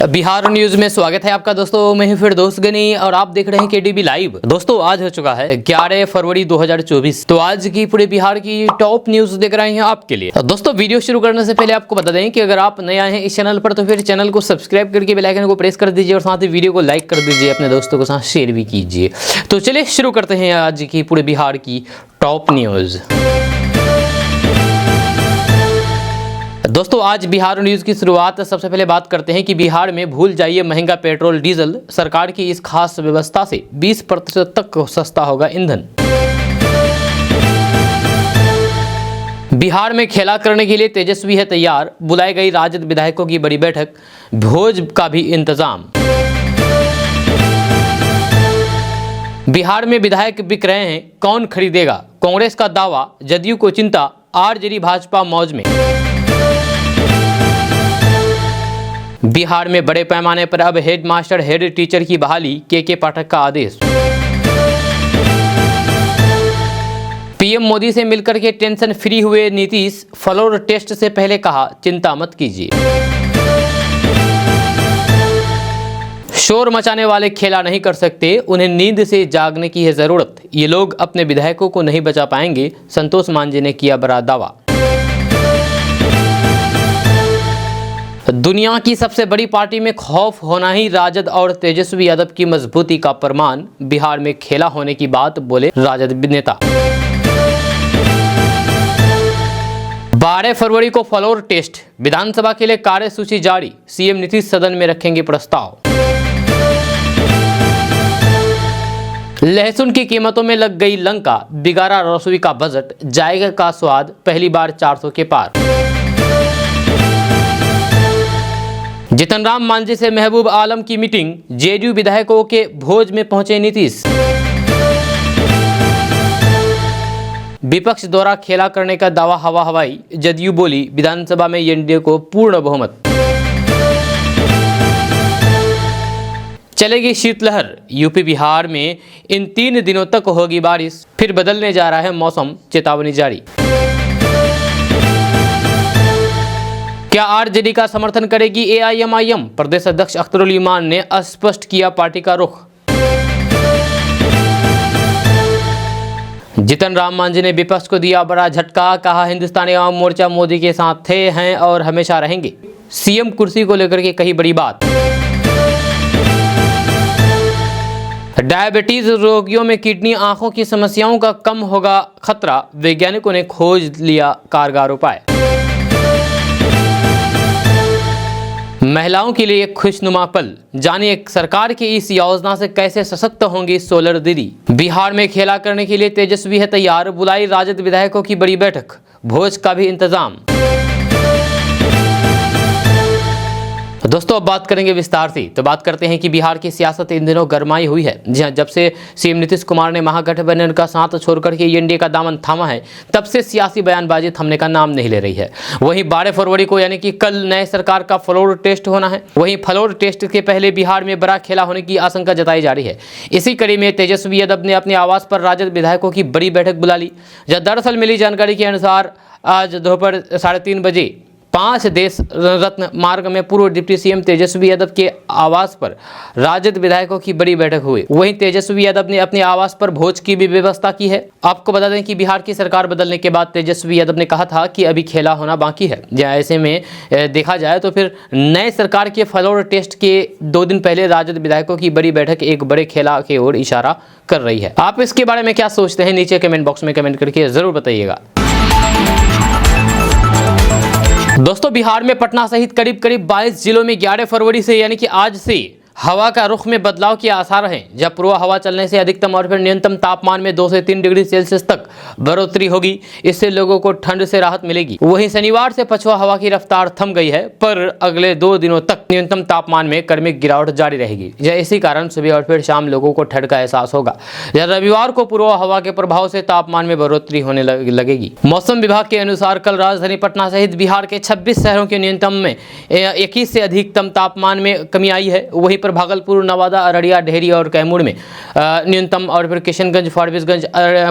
Bihar news में स्वागत है आपका दोस्तों। मैं हूं फिर दोस्त गनी और आप देख रहे हैं केडीबी लाइव। दोस्तों आज हो चुका है 11 फरवरी 2024। तो आज की पूरे बिहार की टॉप न्यूज देख रहे हैं आपके लिए। दोस्तों वीडियो शुरू करने से पहले आपको बता दें कि अगर आप नए आए हैं इस चैनल पर तो फिर चैनल को सब्सक्राइब करके बेल आइकन को प्रेस कर दीजिए और साथ ही वीडियो को लाइक कर दीजिए, अपने दोस्तों के साथ शेयर भी कीजिए। तो चलिए शुरू करते हैं आज की पूरे बिहार की टॉप न्यूज। दोस्तों आज बिहार न्यूज की शुरुआत सबसे पहले बात करते हैं कि बिहार में भूल जाइए महंगा पेट्रोल डीजल, सरकार की इस खास व्यवस्था से 20% तक सस्ता होगा ईंधन। बिहार में खेला करने के लिए तेजस्वी है तैयार, बुलाई गई राजद विधायकों की बड़ी बैठक, भोज का भी इंतजाम। बिहार में विधायक बिक रहे हैं, कौन खरीदेगा, कांग्रेस का दावा, जदयू को चिंता, आरजेडी भाजपा मौज में। बिहार में बड़े पैमाने पर अब हेड मास्टर हेड टीचर की बहाली, के पाठक का आदेश। पीएम मोदी से मिलकर के टेंशन फ्री हुए नीतीश, फ्लोर टेस्ट से पहले कहा चिंता मत कीजिए। शोर मचाने वाले खेला नहीं कर सकते, उन्हें नींद से जागने की है जरूरत, ये लोग अपने विधायकों को नहीं बचा पाएंगे, संतोष मांझी ने किया बड़ा दावा। दुनिया की सबसे बड़ी पार्टी में खौफ होना ही राजद और तेजस्वी यादव की मजबूती का प्रमाण, बिहार में खेला होने की बात बोले राजद नेता। 12 फरवरी को फ्लोर टेस्ट, विधानसभा के लिए कार्यसूची जारी, सीएम नीतीश सदन में रखेंगे प्रस्ताव। लहसुन की कीमतों में लग गई लंका, बिगाड़ा रसोई का बजट, जाएगा का स्वाद, पहली बार 400 के पार। जीतन राम मांझी से महबूब आलम की मीटिंग, जेडीयू विधायकों के भोज में पहुंचे नीतीश। विपक्ष द्वारा खेला करने का दावा हवा हवाई, जदयू बोली विधानसभा में एनडीए को पूर्ण बहुमत। चलेगी शीतलहर, यूपी बिहार में इन 3 दिनों तक होगी बारिश, फिर बदलने जा रहा है मौसम, चेतावनी जारी। क्या आरजेडी का समर्थन करेगी एआईएमआईएम, प्रदेश अध्यक्ष अख्तरुल ईमान ने स्पष्ट किया पार्टी का रुख। जीतन राम मांझी ने विपक्ष को दिया बड़ा झटका, कहा हिंदुस्तानी आवाम मोर्चा मोदी के साथ थे, हैं और हमेशा रहेंगे। सीएम कुर्सी को लेकर के कही बड़ी बात। डायबिटीज रोगियों में किडनी आंखों की समस्याओं का कम होगा खतरा, वैज्ञानिकों ने खोज लिया कारगर उपाय। महिलाओं के लिए एक खुशनुमा पल, जानिए सरकार की इस योजना से कैसे सशक्त होंगी सोलर दीदी। बिहार में खेला करने के लिए तेजस्वी है तैयार, बुलाई राजद विधायकों की बड़ी बैठक, भोज का भी इंतजाम। दोस्तों अब बात करेंगे विस्तार से। तो बात करते हैं कि बिहार की सियासत इन दिनों गरमाई हुई है। जी हां, जब से सीएम नीतीश कुमार ने महागठबंधन का साथ छोड़कर के एनडीए का दामन थामा है, तब से सियासी बयानबाजी थमने का नाम नहीं ले रही है। वहीं 12 फरवरी को यानी कि कल नए सरकार का फ्लोर टेस्ट होना है। वहीं फ्लोर टेस्ट के पहले बिहार में बड़ा खेला होने की आशंका जताई जा रही है। इसी कड़ी में तेजस्वी यादव ने अपने आवास पर राजद विधायकों की बड़ी बैठक बुला ली। दरअसल मिली जानकारी के अनुसार आज दोपहर 3:30 बजे 5 देश रत्न मार्ग में पूर्व डिप्टी सीएम तेजस्वी यादव के आवास पर राजद विधायकों की बड़ी बैठक हुई। वहीं तेजस्वी यादव ने अपने आवास पर भोज की भी व्यवस्था की है। आपको बता दें कि बिहार की सरकार बदलने के बाद तेजस्वी यादव ने कहा था कि अभी खेला होना बाकी है। ऐसे में देखा जाए तो फिर नए सरकार के फ्लोर टेस्ट के 2 दिन पहले राजद विधायकों की बड़ी बैठक एक बड़े खेला की ओर इशारा कर रही है। आप इसके बारे में क्या सोचते हैं, नीचे कमेंट बॉक्स में कमेंट करके जरूर बताइएगा। दोस्तों बिहार में पटना सहित करीब 22 जिलों में 11 फरवरी से यानी कि आज से हवा का रुख में बदलाव के आसार हैं। जब पूर्वा हवा चलने से अधिकतम और फिर न्यूनतम तापमान में 2 से 3 डिग्री सेल्सियस तक बढ़ोतरी होगी, इससे लोगों को ठंड से राहत मिलेगी। वहीं शनिवार से पछुआ हवा की रफ्तार थम गई है, पर अगले 2 दिनों तक न्यूनतम तापमान में क्रमिक गिरावट जारी रहेगी। इसी कारण सुबह और फिर शाम लोगों को ठंड का एहसास होगा। रविवार को पूर्वा हवा के प्रभाव से तापमान में बढ़ोतरी होने लगेगी। मौसम विभाग के अनुसार कल राजधानी पटना सहित बिहार के 26 शहरों के न्यूनतम में 21 से अधिकतम तापमान में कमी आई है। वहीं पर भागलपुर, नवादा, अररिया, डेहरी और कैमूर में न्यूनतम और फिर किशनगंज, फारबिसगंज,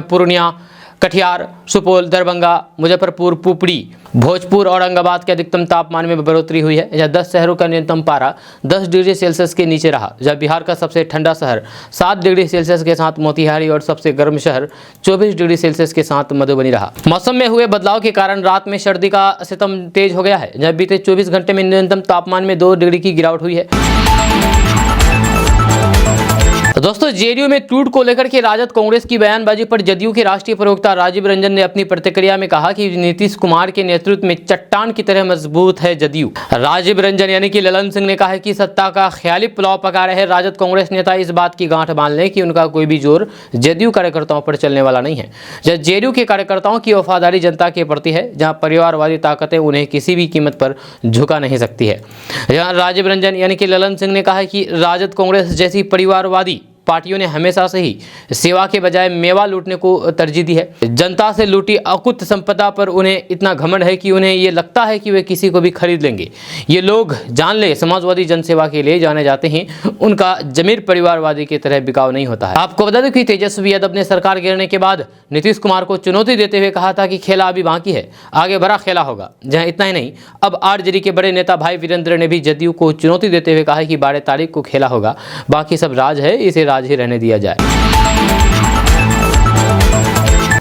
पूर्णिया, कटिहार, सुपौल, दरभंगा, मुजफ्फरपुर, पुपरी, भोजपुर और औरंगाबाद के अधिकतम तापमान में बढ़ोतरी हुई है। जहाँ 10 शहरों का न्यूनतम पारा 10 डिग्री सेल्सियस के नीचे रहा। जब बिहार का सबसे ठंडा शहर 7 डिग्री सेल्सियस के साथ मोतिहारी और सबसे गर्म शहर 24 डिग्री सेल्सियस के साथ मधुबनी रहा। मौसम में हुए बदलाव के कारण रात में सर्दी का सितम तेज हो गया है। जब बीते 24 घंटे में न्यूनतम तापमान में 2 डिग्री की गिरावट हुई है। दोस्तों, जेडीयू में टूट को लेकर के राजद कांग्रेस की बयानबाजी पर जदयू के राष्ट्रीय प्रवक्ता राजीव रंजन ने अपनी प्रतिक्रिया में कहा कि नीतीश कुमार के नेतृत्व में चट्टान की तरह मजबूत है जदयू। राजीव रंजन यानी कि ललन सिंह ने कहा कि सत्ता का ख्याली पुलाव पका रहे राजद कांग्रेस नेता इस बात की गांठ बांध लें कि उनका कोई भी जोर जदयू कार्यकर्ताओं पर चलने वाला नहीं है। जब जेडीयू के कार्यकर्ताओं की वफादारी जनता के प्रति है, जहाँ परिवारवादी ताकतें उन्हें किसी भी कीमत पर झुका नहीं सकती है। जहाँ राजीव रंजन यानी कि ललन सिंह ने कहा कि राजद कांग्रेस जैसी परिवारवादी पार्टियों ने हमेशा से ही सेवा के बजाय मेवा लूटने को तरजीह दी है। जनता से लूटी अकुत संपदा पर उन्हें इतना घमंड है कि उन्हें ये लगता है कि वे किसी को भी खरीद लेंगे। ये लोग जान ले समाजवादी जनसेवा के लिए जाने जाते हैं, उनका जमीर परिवारवादी की तरह बिकाव नहीं होता है। आपको बता दें कि तेजस्वी यादव ने सरकार गिरने के बाद नीतीश कुमार को चुनौती देते हुए कहा था कि खेला अभी बाकी है, आगे बड़ा खेला होगा। जहां इतना ही नहीं, अब आरजेडी के बड़े नेता भाई वीरेंद्र ने भी जदयू को चुनौती देते हुए कहा है कि 12 तारीख को खेला होगा, बाकी सब राज है, इसे राज ही रहने दिया जाए।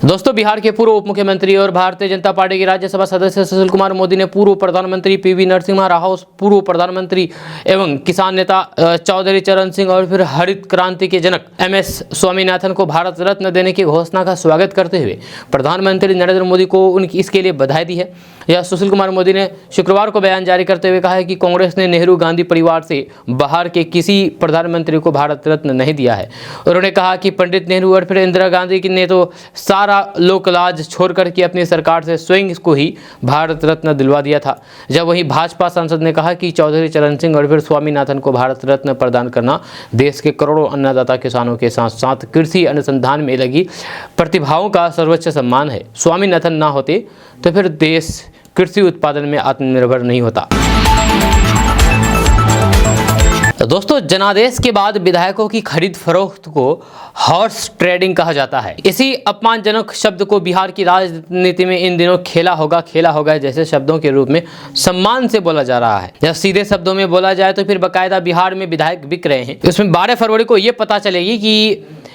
दोस्तों, बिहार के पूर्व उप मुख्यमंत्री और भारतीय जनता पार्टी के राज्यसभा सदस्य सुशील कुमार मोदी ने पूर्व प्रधानमंत्री पीवी नरसिम्हा राव, पूर्व प्रधानमंत्री एवं किसान नेता चौधरी चरण सिंह और फिर हरित क्रांति के जनक MS स्वामीनाथन को भारत रत्न देने की घोषणा का स्वागत करते हुए प्रधानमंत्री नरेंद्र मोदी को उनकी इसके लिए बधाई दी है। यह सुशील कुमार मोदी ने शुक्रवार को बयान जारी करते हुए कहा है कि कांग्रेस ने नेहरू गांधी परिवार से बाहर के किसी प्रधानमंत्री को भारत रत्न नहीं दिया है। उन्होंने कहा कि पंडित नेहरू और फिर इंदिरा गांधी ने तो सारा लोकलाज छोड़कर के अपनी सरकार से स्वयं को ही भारत रत्न दिलवा दिया था। जब वहीं भाजपा सांसद ने कहा कि चौधरी चरण सिंह और फिर स्वामीनाथन को भारत रत्न प्रदान करना देश के करोड़ों अन्नदाता किसानों के साथ साथ कृषि अनुसंधान में लगी प्रतिभाओं का सर्वोच्च सम्मान है। स्वामीनाथन ना होते तो फिर देश कृषि उत्पादन में आत्मनिर्भर नहीं होता। दोस्तों, जनादेश के बाद विधायकों की खरीद फरोख्त को हॉर्स ट्रेडिंग कहा जाता है। इसी अपमानजनक शब्द को बिहार की राजनीति में इन दिनों खेला होगा जैसे शब्दों के रूप में सम्मान से बोला जा रहा है। जब सीधे शब्दों में बोला जाए तो फिर बाकायदा बिहार में विधायक बिक रहे हैं। इसमें 12 फरवरी को ये पता चलेगी कि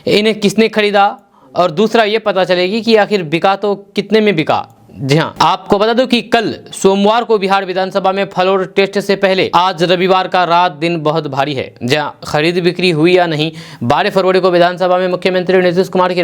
इन्हें किसने खरीदा और दूसरा ये पता चलेगी कि आखिर बिका तो कितने में बिका। जी हाँ, आपको बता दूं कि कल सोमवार को बिहार विधानसभा में फ्लोर टेस्ट से पहले आज रविवार का रात दिन बहुत भारी है। जहां खरीद बिक्री हुई या नहीं, 12 फरवरी को विधानसभा में मुख्यमंत्री नीतीश कुमार की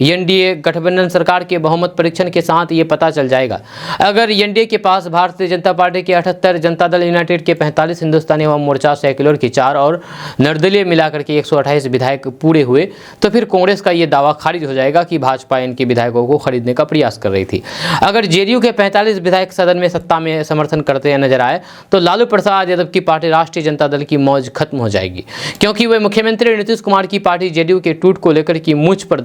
एनडीए गठबंधन सरकार के बहुमत परीक्षण के साथ ये पता चल जाएगा। अगर एनडीए के पास भारतीय जनता पार्टी के 78, जनता दल यूनाइटेड के 45, हिंदुस्तानी अवाम मोर्चा सेक्युलर की 4 और निर्दलीय मिलाकर के 128 विधायक पूरे हुए तो फिर कांग्रेस का ये दावा खारिज हो जाएगा कि भाजपा इनके विधायकों को खरीदने का प्रयास कर रही थी। अगर जेडीयू के 45 विधायक सदन में सत्ता में समर्थन करते नजर आए तो लालू प्रसाद यादव की पार्टी राष्ट्रीय जनता दल की मौज खत्म हो जाएगी, क्योंकि वे मुख्यमंत्री नीतीश कुमार की पार्टी जेडीयू के टूट को लेकर की मूंछ पर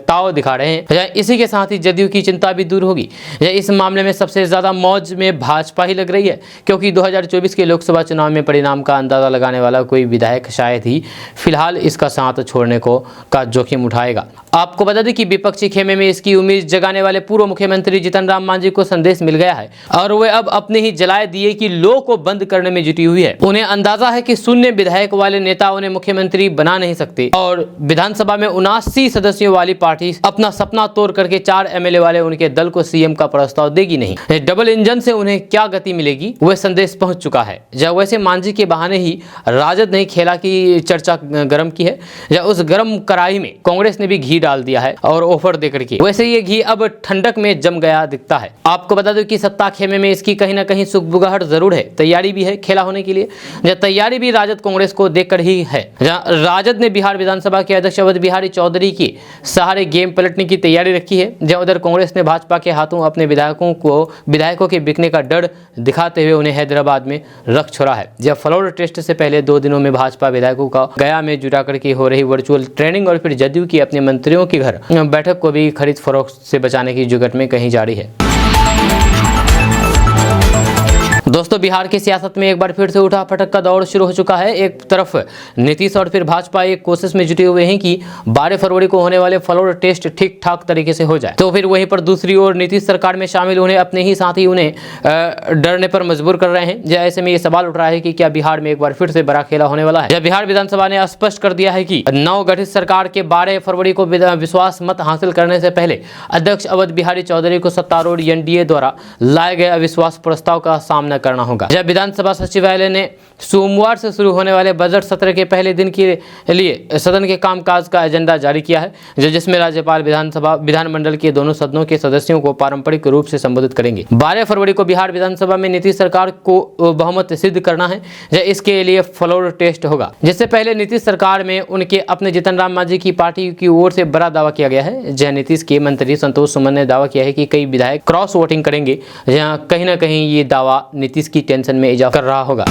ताव दिखा रहे हैं। इसी के साथ ही जेडीयू की चिंता भी दूर होगी। इस मामले में सबसे ज्यादा मौज में भाजपा ही लग रही है, क्योंकि 2024 के लोकसभा चुनाव में परिणाम का अंदाजा लगाने वाला कोई विधायक शायद ही फिलहाल इसका साथ छोड़ने का जोखिम उठाएगा। आपको बता दें कि विपक्षी खेमे में इसकी उम्मीद जगाने वाले पूर्व मुख्यमंत्री जीतन राम मांझी को संदेश मिल गया है और वे अब अपने ही जलाए दिए कि लो को बंद करने में जुटी हुई है। उन्हें अंदाजा है कि शून्य विधायक वाले नेता उन्हें मुख्यमंत्री बना नहीं सकते और विधानसभा में 79 सदस्यों वाली पार्टी अपना सपना तोड़ करके 4 एमएलए वाले उनके दल को सीएम का प्रस्ताव देगी नहीं। डबल इंजन से उन्हें क्या गति मिलेगी, वह संदेश पहुंच चुका है। जब वैसे मांझी के बहाने ही राजद ने खेला की चर्चा गर्म की है, जब उस गर्म कढ़ाई में कांग्रेस ने भी घी डाल दिया है और ऑफर देकर के, वैसे ये घी अब ठंडक में जम गया दिखता है। आपको बता दो कि सत्ता खेमे में इसकी कहीं ना कहीं सुगबुगाहट जरूर है, तैयारी भी है खेला होने के लिए। जब तैयारी भी राजद कांग्रेस को देखकर ही है। राजद ने बिहार विधानसभा के अध्यक्ष अवध बिहारी चौधरी के सहारे गेम पलटने की तैयारी रखी है। जब उधर कांग्रेस ने भाजपा के हाथों अपने विधायकों के बिकने का डर दिखाते हुए उन्हें हैदराबाद में रख छोड़ा है। जब फ्लोर टेस्ट से पहले 2 दिनों में भाजपा विधायकों का गया में जुटा करके हो रही वर्चुअल ट्रेनिंग और फिर जदयू की अपने मंत्रियों के घर बैठक को भी खरीद फरोख्त से बचाने की जुगत में कहीं जारी है। दोस्तों, बिहार की सियासत में एक बार फिर से उठा पटक का दौर शुरू हो चुका है। एक तरफ नीतीश और फिर भाजपा एक कोशिश में जुटे हुए हैं कि 12 फरवरी को होने वाले फ्लोर टेस्ट ठीक ठाक तरीके से हो जाए, तो फिर वहीं पर दूसरी ओर नीतीश सरकार में शामिल उन्हें अपने ही साथी उन्हें डरने पर मजबूर कर रहे हैं। ऐसे में ये सवाल उठ रहा है कि क्या बिहार में एक बार फिर से बड़ा खेला होने वाला है। बिहार विधानसभा ने स्पष्ट कर दिया है कि नवगठित सरकार के 12 फरवरी को विश्वास मत हासिल करने से पहले अध्यक्ष अवध बिहारी चौधरी को सत्तारूढ़ एनडीए द्वारा लाए गए अविश्वास प्रस्ताव का सामना करना होगा। जब विधानसभा सचिवालय ने सोमवार से शुरू होने वाले बजट सत्र के पहले दिन के लिए सदन के कामकाज का एजेंडा जारी किया है, जिसमें राज्यपाल विधानमंडल के दोनों सदनों के सदस्यों को पारंपरिक रूप से संबोधित करेंगे। 12 फरवरी को बिहार विधानसभा में नीतीश सरकार को बहुमत सिद्ध करना है। इसके लिए फ्लोर टेस्ट होगा। जिससे पहले नीतीश सरकार में उनके अपने जीतन राम मांझी की पार्टी की ओर से बड़ा दावा किया गया है। जहां नीतीश के मंत्री संतोष सुमन ने दावा किया है कि कई विधायक क्रॉस वोटिंग करेंगे, जहां कहीं ना कहीं ये दावा नीतीश की टेंशन में इजाफा कर रहा होगा।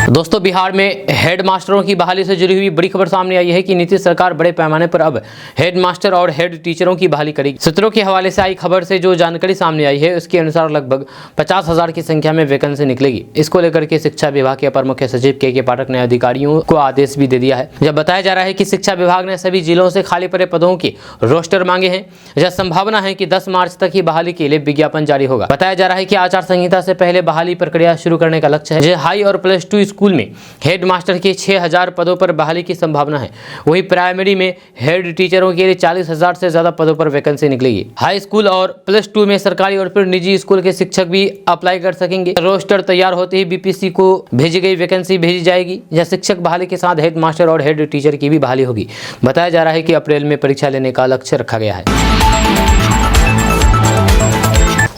दोस्तों, बिहार में हेड मास्टरों की बहाली से जुड़ी हुई बड़ी खबर सामने आई है कि नीतीश सरकार बड़े पैमाने पर अब हेड मास्टर और हेड टीचरों की बहाली करेगी। सूत्रों के हवाले से आई खबर से जो जानकारी सामने आई है, उसके अनुसार लगभग 50,000 की संख्या में वैकेंसी निकलेगी। इसको लेकर के शिक्षा विभाग के अपर मुख्य सचिव के पाठक ने अधिकारियों को आदेश भी दे दिया है। जब बताया जा रहा है कि शिक्षा विभाग ने सभी जिलों से खाली पड़े पदों के रोस्टर मांगे हैं। यह संभावना है कि 10 मार्च तक ही बहाली के लिए विज्ञापन जारी होगा। बताया जा रहा है कि आचार संहिता से पहले बहाली प्रक्रिया शुरू करने का लक्ष्य है। हाई और प्लस 2 स्कूल में हेड मास्टर के 6,000 पदों पर बहाली की संभावना है। वहीं प्राइमरी में हेड टीचरों के लिए 40,000 से ज्यादा पदों पर वैकेंसी निकलेगी। हाई स्कूल और प्लस 2 में सरकारी और फिर निजी स्कूल के शिक्षक भी अप्लाई कर सकेंगे। रोस्टर तैयार होते ही बीपीसी को भेजी गई वैकेंसी भेजी जाएगी। यह शिक्षक बहाली के साथ हेड मास्टर और हेड टीचर की भी बहाली होगी। बताया जा रहा है कि अप्रैल में परीक्षा लेने का लक्ष्य रखा गया है।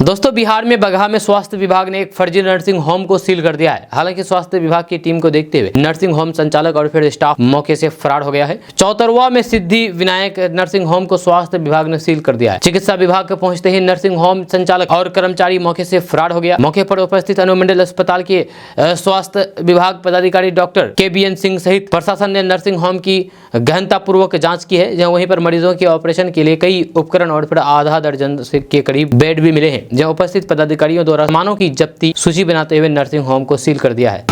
दोस्तों, बिहार में बगहा में स्वास्थ्य विभाग ने एक फर्जी नर्सिंग होम को सील कर दिया है। हालांकि स्वास्थ्य विभाग की टीम को देखते हुए नर्सिंग होम संचालक और फिर स्टाफ मौके से फरार हो गया है। चौतरवा में सिद्धि विनायक नर्सिंग होम को स्वास्थ्य विभाग ने सील कर दिया है। चिकित्सा विभाग के पहुंचते ही नर्सिंग होम संचालक और कर्मचारी मौके से फरार हो गया। मौके पर उपस्थित अनुमंडल अस्पताल के स्वास्थ्य विभाग पदाधिकारी डॉक्टर KBN सिंह सहित प्रशासन ने नर्सिंग होम की गहनतापूर्वक जाँच की है। जहाँ वहीं पर मरीजों के ऑपरेशन के लिए कई उपकरण और फिर आधा दर्जन के करीब बेड भी मिले हैं। जहां उपस्थित पदाधिकारियों द्वारा सामानों की जब्ती सूची बनाते हुए नर्सिंग होम को सील कर दिया है।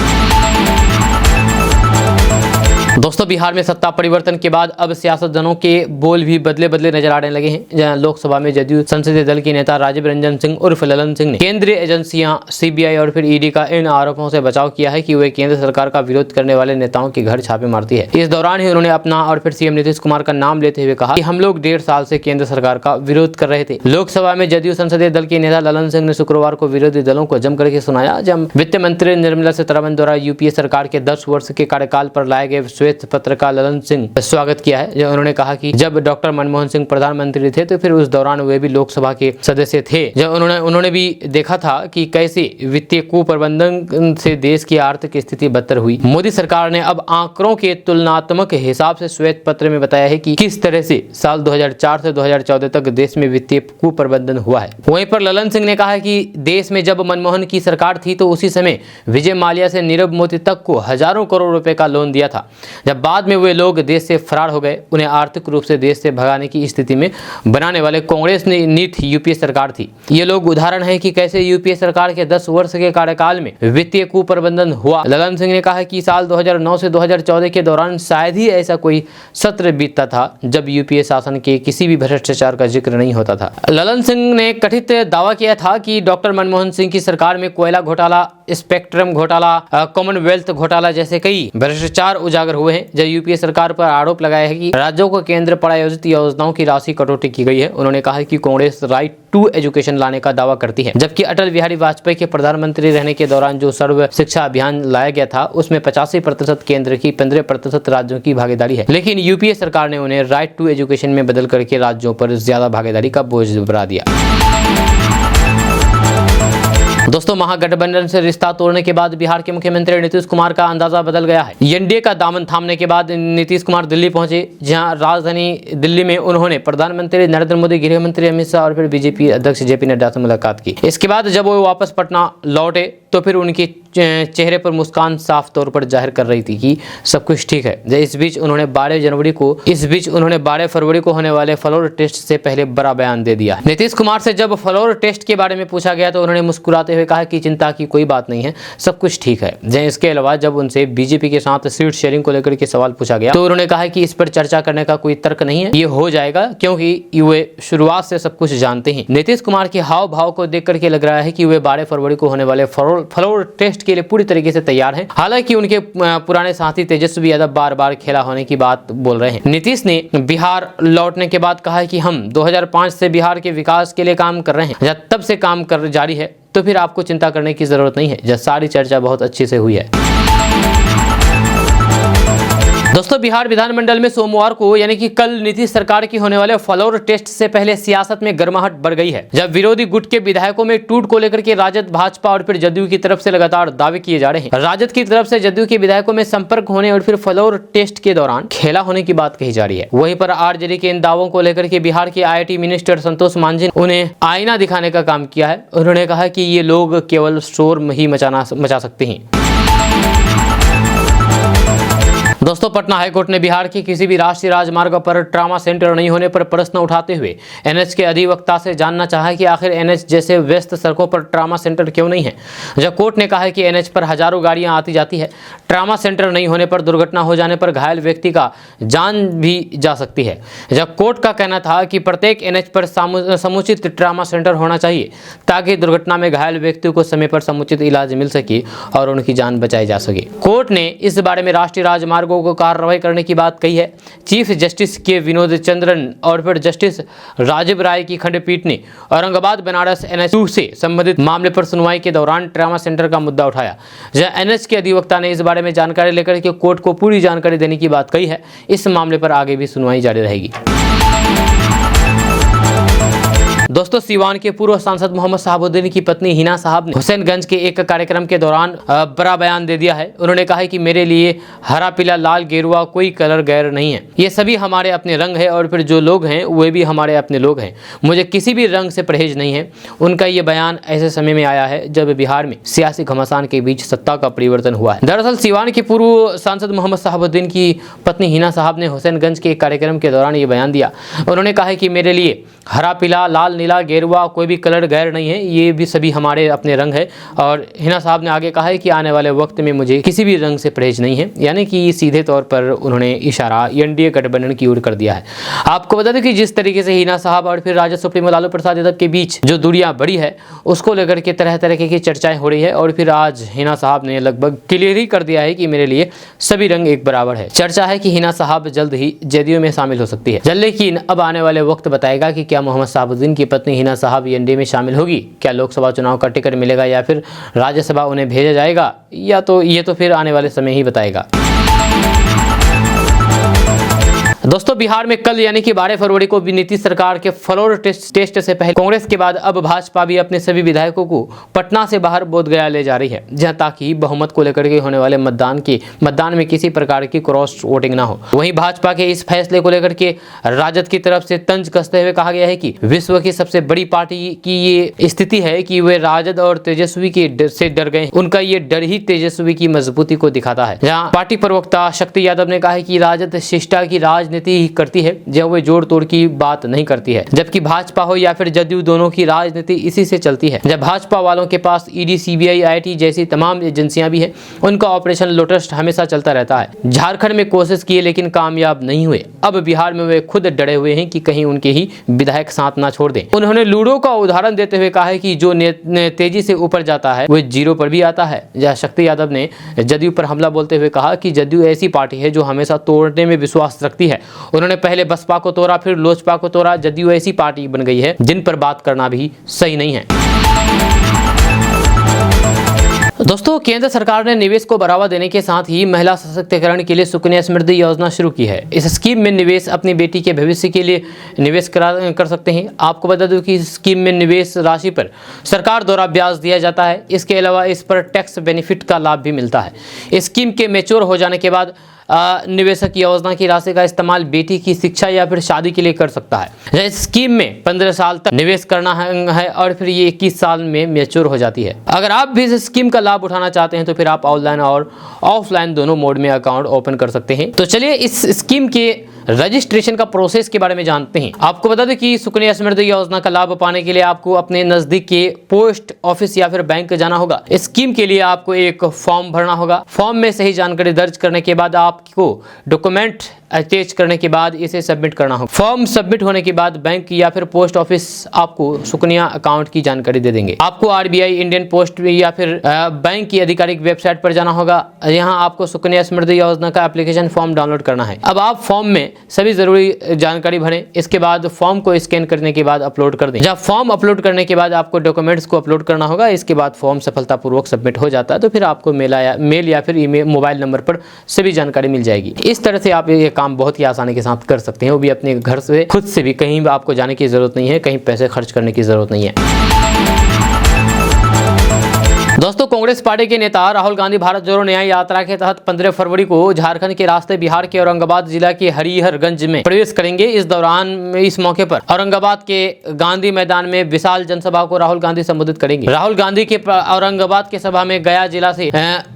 दोस्तों, बिहार में सत्ता परिवर्तन के बाद अब सियासतदानों के बोल भी बदले नजर आने लगे हैं। जहां लोकसभा में जदयू संसदीय दल के नेता राजीव रंजन सिंह उर्फ ललन सिंह ने केंद्रीय एजेंसियां CBI और फिर ED का इन आरोपों से बचाव किया है कि वे केंद्र सरकार का विरोध करने वाले नेताओं के घर छापे मारती है। इस दौरान ही उन्होंने अपना और फिर CM नीतीश कुमार का नाम लेते हुए कहा कि हम लोग 1.5 साल से केंद्र सरकार का विरोध कर रहे थे। लोकसभा में जदयू संसदीय दल के नेता ललन सिंह ने शुक्रवार को विरोधी दलों को जम करके सुनाया। जब वित्त मंत्री निर्मला सीतारमण द्वारा UPA सरकार के 10 वर्ष के कार्यकाल पर लाए गए श्वेत पत्र का ललन सिंह स्वागत किया है। जब उन्होंने कहा कि जब डॉक्टर मनमोहन सिंह प्रधानमंत्री थे तो फिर उस दौरान वे भी लोकसभा के सदस्य थे। जब उन्होंने भी देखा था कि कैसे वित्तीय कुप्रबंधन से देश की आर्थिक स्थिति बदतर हुई। मोदी सरकार ने अब आंकड़ों के तुलनात्मक हिसाब से श्वेत पत्र में बताया है कि किस तरह से साल 2004 से 2014 तक देश में वित्तीय कुप्रबंधन हुआ है। वहीं पर ललन सिंह ने कहा है कि देश में जब मनमोहन की सरकार थी तो उसी समय विजय माल्या से नीरव मोदी तक को हजारों करोड़ रुपए का लोन दिया था। जब बाद में वे लोग देश से फरार हो गए, उन्हें आर्थिक रूप से देश से भगाने की स्थिति में बनाने वाले कांग्रेस ने नीत UPA सरकार थी। ये लोग उदाहरण है कि कैसे UPA सरकार के 10 वर्ष के कार्यकाल में वित्तीय कुप्रबंधन हुआ। ललन सिंह ने कहा कि साल 2009 से 2014 के दौरान शायद ही ऐसा कोई सत्र बीतता था जब UPA शासन के किसी भी भ्रष्टाचार का जिक्र नहीं होता था। ललन सिंह ने कथित दावा किया था कि डॉक्टर मनमोहन सिंह की सरकार में कोयला घोटाला, स्पेक्ट्रम घोटाला, कॉमनवेल्थ घोटाला जैसे कई भ्रष्टाचार उजागर हुए हैं। जब UPA सरकार पर आरोप लगाया है कि राज्यों को केंद्र प्रायोजित योजनाओं की राशि कटौती की गई है। उन्होंने कहा कि कांग्रेस राइट टू एजुकेशन लाने का दावा करती है, जबकि अटल बिहारी वाजपेयी के प्रधानमंत्री रहने के दौरान जो सर्व शिक्षा अभियान लाया गया था उसमें 85% केंद्र की 15% राज्यों की भागीदारी है। लेकिन UPA सरकार ने उन्हें राइट टू एजुकेशन में बदल करके राज्यों पर ज्यादा भागीदारी का बोझ बढ़ा दिया। दोस्तों, महागठबंधन से रिश्ता तोड़ने के बाद बिहार के मुख्यमंत्री नीतीश कुमार का अंदाजा बदल गया है। एनडीए का दामन थामने के बाद नीतीश कुमार दिल्ली पहुंचे, जहां राजधानी दिल्ली में उन्होंने प्रधानमंत्री नरेंद्र मोदी, गृह मंत्री अमित शाह और फिर BJP अध्यक्ष JP नड्डा से मुलाकात की। इसके बाद जब वो वापस पटना लौटे तो फिर उनके चेहरे पर मुस्कान साफ तौर पर जाहिर कर रही थी कि सब कुछ ठीक है। इस बीच उन्होंने 12 फरवरी को होने वाले फ्लोर टेस्ट से पहले बड़ा बयान दे दिया। नीतीश कुमार से जब फ्लोर टेस्ट के बारे में पूछा गया तो उन्होंने मुस्कुराते हुए कहा कि चिंता की कोई बात नहीं है, सब कुछ ठीक है। इसके अलावा जब उनसे बीजेपी के साथ सीट शेयरिंग को लेकर के सवाल पूछा गया तो उन्होंने कहा कि इस पर चर्चा करने का कोई तर्क नहीं है, ये हो जाएगा क्योंकि वे शुरुआत से सब कुछ जानते हैं। नीतीश कुमार के हाव भाव को देख करके लग रहा है कि वे 12 फरवरी को होने वाले फ्लोर टेस्ट के लिए पूरी तरीके से तैयार हैं। हालांकि उनके पुराने साथी तेजस्वी यादव बार बार खेला होने की बात बोल रहे हैं। नीतीश ने बिहार लौटने के बाद कहा है कि हम 2005 से बिहार के विकास के लिए काम कर रहे हैं, जब तब से काम कर जारी है, तो फिर आपको चिंता करने की जरूरत नहीं है। जब सारी चर्चा बहुत अच्छी से हुई है। दोस्तों, बिहार विधानमंडल में सोमवार को यानी कि कल नीतीश सरकार की होने वाले फ्लोर टेस्ट से पहले सियासत में गर्माहट बढ़ गई है। जब विरोधी गुट के विधायकों में टूट को लेकर के राजद, भाजपा और फिर जदयू की तरफ से लगातार दावे किए जा रहे हैं। राजद की तरफ से जदयू के विधायकों में संपर्क होने और फिर फ्लोर टेस्ट के दौरान खेला होने की बात कही जा रही है। वहीं पर आरजेडी के इन दावों को लेकर के बिहार के IIT मिनिस्टर संतोष मांझी उन्हें आईना दिखाने का काम किया है। उन्होंने कहा कि ये लोग केवल शोर ही मचा सकते हैं। दोस्तों, पटना हाईकोर्ट ने बिहार के किसी भी राष्ट्रीय राजमार्ग पर ट्रामा सेंटर नहीं होने पर प्रश्न उठाते हुए NH के अधिवक्ता से जानना चाहा कि आखिर NH जैसे व्यस्त सड़कों पर ट्रामा सेंटर क्यों नहीं है। जब कोर्ट ने कहा है कि NH पर हजारों गाड़ियां आती जाती है, ट्रामा सेंटर नहीं होने पर दुर्घटना हो जाने पर घायल व्यक्ति का जान भी जा सकती है। जब कोर्ट का कहना था कि प्रत्येक NH पर समुचित ट्रामा सेंटर होना चाहिए ताकि दुर्घटना में घायल व्यक्तियों को समय पर समुचित इलाज मिल सके और उनकी जान बचाई जा सके। कोर्ट ने इस बारे में राष्ट्रीय राजमार्ग को कार्रवाई करने की बात कही है। चीफ जस्टिस के विनोद चंद्रन और फिर जस्टिस राजीव राय की खंडपीठ ने औरंगाबाद बनारस NH2 से संबंधित मामले पर सुनवाई के दौरान ट्रामा सेंटर का मुद्दा उठाया। जहां NH के अधिवक्ता ने इस बारे में जानकारी लेकर के कोर्ट को पूरी जानकारी देने की बात कही है। इस मामले पर आगे भी सुनवाई जारी रहेगी। दोस्तों, सीवान के पूर्व सांसद मोहम्मद शहाबुद्दीन की पत्नी हिना साहब ने हुसैनगंज के एक कार्यक्रम के दौरान बड़ा बयान दे दिया है। उन्होंने कहा है कि मेरे लिए हरा, पीला, लाल, गेरुआ कोई कलर गैर नहीं है। ये सभी हमारे अपने रंग है और फिर जो लोग हैं वे भी हमारे अपने लोग हैं। मुझे किसी भी रंग से परहेज नहीं है। उनका ये बयान ऐसे समय में आया है जब बिहार में सियासी घमासान के बीच सत्ता का परिवर्तन हुआ है। दरअसल सीवान के पूर्व सांसद मोहम्मद शहाबुद्दीन की पत्नी हिना साहब ने हुसैनगंज के एक कार्यक्रम के दौरान ये बयान दिया। उन्होंने कहा है कि मेरे लिए हरा, पीला, लाल, नीला, गेरुआ कोई भी कलर गैर नहीं है। ये भी सभी हमारे अपने रंग है। और हिना साहब ने आगे कहा है कि आने वाले वक्त में मुझे किसी भी रंग से परहेज नहीं है। यानी कि सीधे तौर पर उन्होंने इशारा एनडीए गठबंधन की ओर कर दिया है। आपको बता दें कि जिस तरीके से हिना साहब और फिर राजद सुप्रीमो लालू प्रसाद यादव के बीच जो दूरियां बढ़ी है उसको लेकर के तरह तरह की चर्चाएं हो रही है। और फिर आज हिना साहब ने लगभग क्लियर ही कर दिया है कि मेरे लिए सभी रंग एक बराबर है। चर्चा है कि हिना साहब जल्द ही जदयू में शामिल हो सकती है। लेकिन अब आने वाले वक्त बताएगा कि क्या मोहम्मद शहाबुद्दीन की पत्नी हिना साहब एनडीए में शामिल होगी। क्या लोकसभा चुनाव का टिकट मिलेगा या फिर राज्यसभा उन्हें भेजा जाएगा, या तो ये तो फिर आने वाले समय ही बताएगा। दोस्तों, बिहार में कल यानी कि 12 फरवरी को भी नीतीश सरकार के फ्लोर टेस्ट से पहले कांग्रेस के बाद अब भाजपा भी अपने सभी विधायकों को पटना से बाहर बोधगया ले जा रही है, जहां ताकि बहुमत को लेकर के होने वाले मतदान में किसी प्रकार की क्रॉस वोटिंग ना हो। वहीं भाजपा के इस फैसले को लेकर के राजद की तरफ से तंज कसते हुए कहा गया है कि विश्व की सबसे बड़ी पार्टी की ये स्थिति है कि वे राजद और तेजस्वी के से डर गए। उनका ये डर ही तेजस्वी की मजबूती को दिखाता है। जहाँ पार्टी प्रवक्ता शक्ति यादव ने कहा है कि राजद शिष्टा की राजनीति करती है जब वे जोड़ तोड़ की बात नहीं करती है, जबकि भाजपा हो या फिर जदयू दोनों की राजनीति इसी से चलती है। जब भाजपा वालों के पास ईडी, सीबीआई, IIT जैसी तमाम एजेंसियां भी हैं, उनका ऑपरेशन लोटस हमेशा चलता रहता है। झारखंड में कोशिश किए लेकिन कामयाब नहीं हुए। अब बिहार में वे खुद डरे हुए हैं कि कहीं उनके ही विधायक साथ ना छोड़ दें। उन्होंने लूडो का उदाहरण देते हुए कहा है कि जो तेजी से ऊपर जाता है वो जीरो पर भी आता है। जहाँ शक्ति यादव ने जदयू पर हमला बोलते हुए कहा कि जदयू ऐसी पार्टी है जो हमेशा तोड़ने में विश्वास रखती है। उन्होंने पहले बसपा को तोड़ा, फिर लोजपा को तोड़ा। जदयू ऐसी पार्टी बन गई है जिन पर बात करना भी सही नहीं है। दोस्तों, केंद्र सरकार ने निवेश को बढ़ावा देने के साथ ही महिला सशक्तिकरण के लिए सुकन्या समृद्धि योजना शुरू की है। इस स्कीम में निवेश अपनी बेटी के भविष्य के लिए निवेश कर सकते हैं। आपको बता दूं कि इस स्कीम में निवेश राशि पर सरकार द्वारा ब्याज दिया जाता है। इसके अलावा इस पर टैक्स बेनिफिट का लाभ भी मिलता है। स्कीम के मैच्योर हो जाने के बाद निवेशक योजना की राशि का इस्तेमाल बेटी की शिक्षा या फिर शादी के लिए कर सकता है। इस स्कीम में 15 साल तक निवेश करना है और फिर ये 21 साल में मैच्योर हो जाती है। अगर आप भी इस स्कीम का लाभ उठाना चाहते हैं तो फिर आप ऑनलाइन और ऑफलाइन दोनों मोड में अकाउंट ओपन कर सकते हैं। तो चलिए इस स्कीम के रजिस्ट्रेशन का प्रोसेस के बारे में जानते हैं। आपको बता दें कि सुकन्या समृद्धि योजना का लाभ पाने के लिए आपको अपने नजदीक के पोस्ट ऑफिस या फिर बैंक जाना होगा। इस स्कीम के लिए आपको एक फॉर्म भरना होगा। फॉर्म में सही जानकारी दर्ज करने के बाद आपको डॉक्यूमेंट अटैच करने के बाद इसे सबमिट करना होगा। फॉर्म सबमिट होने के बाद बैंक या फिर पोस्ट ऑफिस आपको सुकन्या अकाउंट की जानकारी दे देंगे। आपको आरबीआई, इंडियन पोस्ट या फिर बैंक की आधिकारिक वेबसाइट पर जाना होगा। यहाँ आपको सुकन्या समृद्धि योजना का एप्लीकेशन फॉर्म डाउनलोड करना है। अब आप फॉर्म में सभी जरूरी जानकारी भरें। इसके बाद फॉर्म को स्कैन करने के बाद अपलोड कर दें। जब फॉर्म अपलोड करने के बाद आपको डॉक्यूमेंट्स को अपलोड करना होगा। इसके बाद फॉर्म सफलतापूर्वक सबमिट हो जाता है तो फिर आपको मेल या फिर ईमेल, मोबाइल नंबर पर सभी जानकारी मिल जाएगी। इस तरह से आप ये काम बहुत ही आसानी के साथ कर सकते हैं, वो भी अपने घर से खुद से भी। कहीं आपको जाने की जरूरत नहीं है, कहीं पैसे खर्च करने की जरूरत नहीं है। दोस्तों, कांग्रेस पार्टी के नेता राहुल गांधी भारत जोड़ो न्याय यात्रा के तहत 15 फरवरी को झारखंड के रास्ते बिहार के औरंगाबाद जिला के हरिहरगंज में प्रवेश करेंगे। इस मौके पर औरंगाबाद के गांधी मैदान में विशाल जनसभा को राहुल गांधी संबोधित करेंगे। राहुल गांधी के औरंगाबाद के सभा में गया जिला से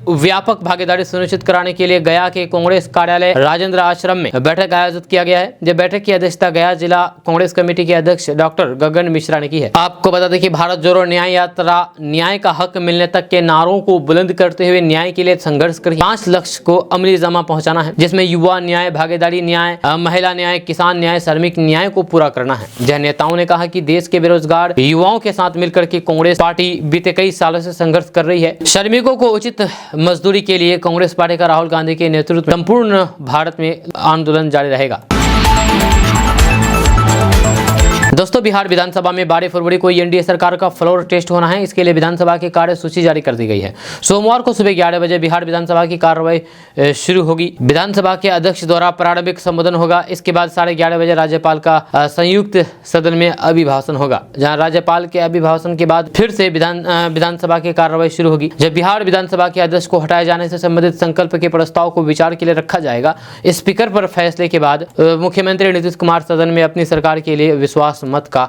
व्यापक भागीदारी सुनिश्चित कराने के लिए गया के कांग्रेस कार्यालय राजेंद्र आश्रम में बैठक आयोजित किया गया है। जब बैठक की अध्यक्षता गया जिला कांग्रेस कमेटी के अध्यक्ष डॉक्टर गगन मिश्रा ने की है। आपको बता दें कि भारत जोड़ो न्याय यात्रा न्याय का हक मिलने तक के नारों को बुलंद करते हुए न्याय के लिए संघर्ष कर 5 लक्ष्य को अमली जामा पहुंचाना है, जिसमें युवा न्याय, भागीदारी न्याय, महिला न्याय, किसान न्याय, श्रमिक न्याय को पूरा करना है। जहां नेताओं ने कहा कि देश के बेरोजगार युवाओं के साथ मिलकर के कांग्रेस पार्टी बीते कई सालों से संघर्ष कर रही है। श्रमिकों को उचित मजदूरी के लिए कांग्रेस पार्टी का राहुल गांधी के नेतृत्व संपूर्ण भारत में आंदोलन जारी रहेगा। दोस्तों, बिहार विधानसभा में 12 फरवरी को एनडीए सरकार का फ्लोर टेस्ट होना है। इसके लिए विधानसभा की कार्य सूची जारी कर दी गई है। सोमवार को सुबह 11 बजे बिहार विधानसभा की कार्रवाई शुरू होगी। विधानसभा के अध्यक्ष द्वारा प्रारंभिक संबोधन होगा। इसके बाद 11:30 बजे राज्यपाल का संयुक्त सदन में अभिभाषण होगा, जहां राज्यपाल के अभिभाषण के बाद फिर से विधानसभा की कार्रवाई शुरू होगी। जब बिहार विधानसभा के अध्यक्ष को हटाए जाने से संबंधित संकल्प के प्रस्ताव को विचार के लिए रखा जाएगा। स्पीकर पर फैसले के बाद मुख्यमंत्री नीतीश कुमार सदन में अपनी सरकार के लिए विश्वास मत का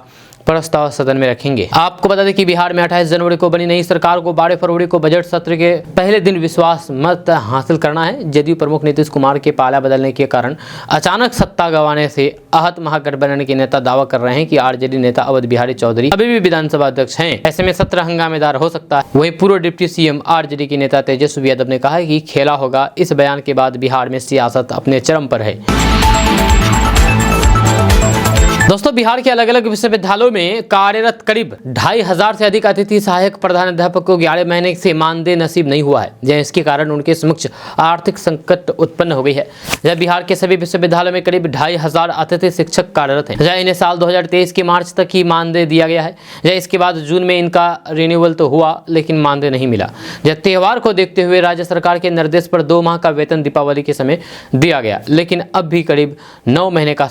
प्रस्ताव सदन में रखेंगे। आपको बता दें कि बिहार में 28 जनवरी को बनी नई सरकार को 12 फरवरी को बजट सत्र के पहले दिन विश्वास मत हासिल करना है। जदयू प्रमुख नीतीश कुमार के पाला बदलने के कारण अचानक सत्ता गंवाने से आहत महागठबंधन के नेता दावा कर रहे हैं कि आरजेडी नेता अवध बिहारी चौधरी अभी भी विधानसभा अध्यक्ष हैं। ऐसे में सत्र हंगामेदार हो सकता है। वहीं पूर्व डिप्टी सीएम आरजेडी के नेता तेजस्वी यादव ने कहा कि खेला होगा। इस बयान के बाद बिहार में सियासत अपने चरम पर है। दोस्तों, बिहार के अलग अलग विश्वविद्यालयों में कार्यरत करीब 2500 से अधिक अतिथि सहायक प्रधानाध्यापक को 11 महीने से मानदेय नसीब नहीं हुआ है, जहाँ इसके कारण उनके समक्ष आर्थिक संकट उत्पन्न हो गई है। जब बिहार के सभी विश्वविद्यालयों में करीब 2500 अतिथि शिक्षक कार्यरत हैं, जहाँ इन्हें साल 2023 के मार्च तक ही मानदेय दिया गया है। जहाँ इसके बाद जून में इनका रिन्यूअल तो हुआ, लेकिन मानदेय नहीं मिला। जब त्योहार को देखते हुए राज्य सरकार के निर्देश पर 2 माह का वेतन दीपावली के समय दिया गया, लेकिन अब भी करीब 9 महीने का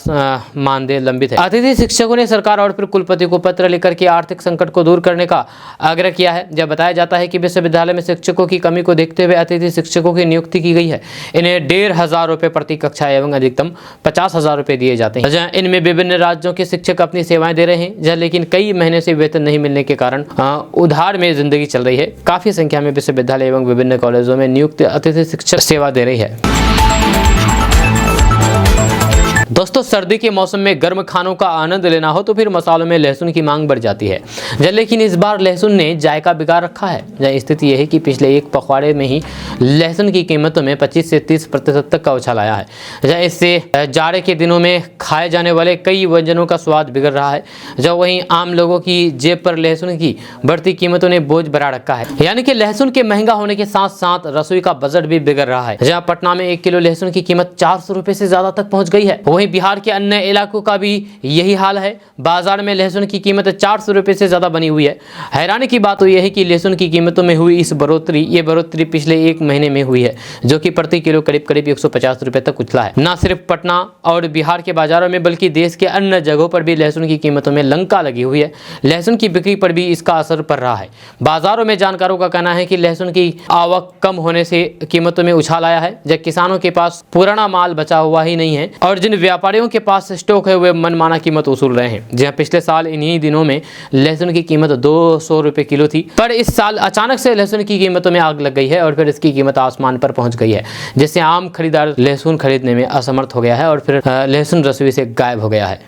मानदेय लंबित है। अतिथि शिक्षकों ने सरकार और फिर कुलपति को पत्र लिखकर के आर्थिक संकट को दूर करने का आग्रह किया है। जब बताया जाता है कि विश्वविद्यालय में शिक्षकों की कमी को देखते हुए अतिथि शिक्षकों की नियुक्ति की गई है। इन्हें 1500 रुपये प्रति कक्षा एवं अधिकतम 50,000 रुपये दिए जाते हैं। जहाँ इनमें विभिन्न राज्यों के शिक्षक अपनी सेवाएं दे रहे हैं, जहाँ लेकिन कई महीने से वेतन नहीं मिलने के कारण उधार में जिंदगी चल रही है। काफी संख्या में विश्वविद्यालय एवं विभिन्न कॉलेजों में नियुक्त अतिथि शिक्षक सेवा दे रही है। दोस्तों, सर्दी के मौसम में गर्म खानों का आनंद लेना हो तो फिर मसालों में लहसुन की मांग बढ़ जाती है। लेकिन इस बार लहसुन ने जायका बिगाड़ रखा है। जहाँ स्थिति यह है कि पिछले एक पखवाड़े में ही लहसुन की कीमतों में 25 से 30% तक का उछाल आया है। जहाँ इससे जाड़े के दिनों में खाए जाने वाले कई व्यंजनों का स्वाद बिगड़ रहा है। जब वहीं आम लोगों की जेब पर लहसुन की बढ़ती कीमतों ने बोझ बढ़ा रखा है। यानी कि लहसुन के महंगा होने के साथ साथ रसोई का बजट भी बिगड़ रहा है। जहाँ पटना में 1 किलो लहसुन की कीमत 400 रुपये से ज्यादा तक पहुंच गई है। वहीं बिहार के अन्य इलाकों का भी यही हाल है। बाजार में लहसुन की कीमत 400 रुपये से ज़्यादा बनी हुई है। हैरानी की बात तो यह है कि लहसुन की कीमतों में हुई इस बढ़ोतरी पिछले एक महीने में हुई है, जो कि प्रति किलो करीब 150 रुपये तक उछला है। न सिर्फ पटना और बिहार के बाजारों में बल्कि देश के अन्य जगहों पर भी लहसुन की कीमतों में लंका लगी हुई है। लहसुन की बिक्री पर भी इसका असर पड़ रहा है। बाजारों में जानकारों का कहना है कि लहसुन की आवक कम होने से कीमतों में उछाल आया है, जब किसानों के पास पुराना माल बचा हुआ ही नहीं है और जिन व्यापारियों के पास स्टॉक है वे मनमाना कीमत वसूल रहे हैं। जहां पिछले साल इन्हीं दिनों में लहसुन की कीमत 200 रुपये किलो थी, पर इस साल अचानक से लहसुन की कीमतों में आग लग गई है और फिर इसकी कीमत आसमान पर पहुंच गई है, जिससे आम खरीदार लहसुन खरीदने में असमर्थ हो गया है और फिर लहसुन रसोई से गायब हो गया है।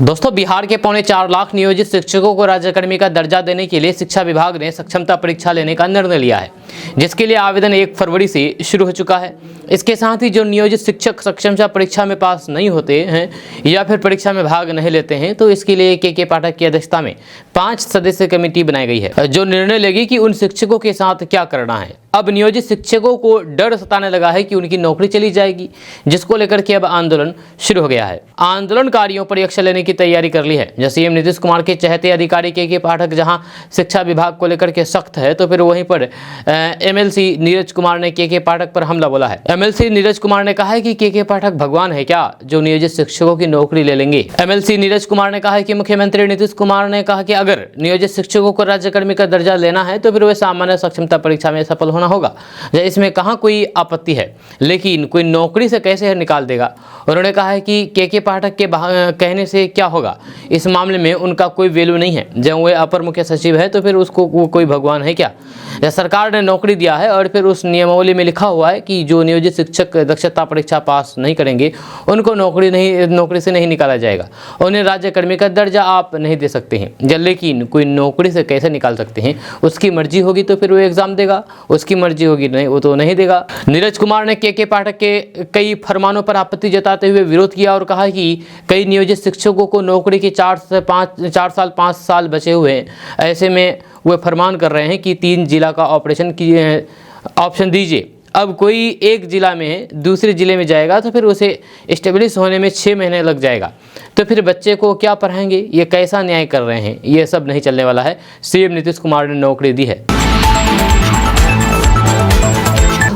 दोस्तों, बिहार के 4.25 लाख नियोजित शिक्षकों को राज्यकर्मी का दर्जा देने के लिए शिक्षा विभाग ने सक्षमता परीक्षा लेने का निर्णय लिया है, जिसके लिए आवेदन 1 फरवरी से शुरू हो चुका है। इसके साथ ही जो नियोजित शिक्षक सक्षमता परीक्षा में पास नहीं होते हैं या फिर परीक्षा में भाग नहीं लेते हैं, तो इसके लिए के पाठक की अध्यक्षता में 5 सदस्यीय कमेटी बनाई गई है, जो निर्णय लेगी कि उन शिक्षकों के साथ क्या करना है। अब नियोजित शिक्षकों को डर सताने लगा है कि उनकी नौकरी चली जाएगी, जिसको लेकर के अब आंदोलन शुरू हो गया है। आंदोलनकारियों परीक्षा लेने की तैयारी कर ली है। जैसे सीएम नीतीश कुमार के चहेते अधिकारी के पाठक जहां शिक्षा विभाग को लेकर के सख्त है, तो फिर वहीं पर एमएलसी नीरज कुमार ने के पाठक पर हमला बोला है। एमएलसी नीरज कुमार ने कहा है कि के पाठक भगवान है क्या, जो नियोजित शिक्षकों की नौकरी ले लेंगे। एमएलसी नीरज कुमार ने कहा है कि मुख्यमंत्री नीतीश कुमार ने कहा कि अगर नियोजित शिक्षकों को राज्यकर्मी का दर्जा लेना है तो फिर वे सामान्य सक्षमता परीक्षा में सफल होना होगा, इसमें कहाँ कोई आपत्ति है, लेकिन कोई नौकरी से कैसे निकाल देगा। उन्होंने कहा है कि के पाठक के कहने से क्या होगा, इस मामले में उनका कोई वैल्यू नहीं है। जब वे अपर मुख्य सचिव है तो फिर उसको कोई भगवान है क्या। जब सरकार ने नौकरी दिया है और फिर उस नियमावली में लिखा हुआ है कि जो नियोजित शिक्षक दक्षता परीक्षा पास नहीं करेंगे उनको नौकरी से नहीं निकाला जाएगा, उन्हें राज्यकर्मी का दर्जा आप नहीं दे सकते हैं। लेकिन कोई नौकरी से कैसे निकाल सकते हैं, उसकी मर्जी होगी तो फिर वो एग्जाम देगा, उसकी मर्जी होगी नहीं वो तो नहीं देगा। नीरज कुमार ने के पाठक के कई फरमानों पर आपत्ति जताते हुए विरोध किया और कहा कि कई नियोजित शिक्षकों को नौकरी के 4 साल बचे हुए हैं। ऐसे में वे फरमान कर रहे हैं कि 3 जिला का ऑप्शन दीजिए। अब कोई एक जिला में है, दूसरे जिले में जाएगा तो फिर उसे इस्टेब्लिश होने में 6 महीने लग जाएगा, तो फिर बच्चे को क्या पढ़ाएंगे। ये कैसा न्याय कर रहे हैं, ये सब नहीं चलने वाला है। सीएम नीतीश कुमार ने नौकरी दी है।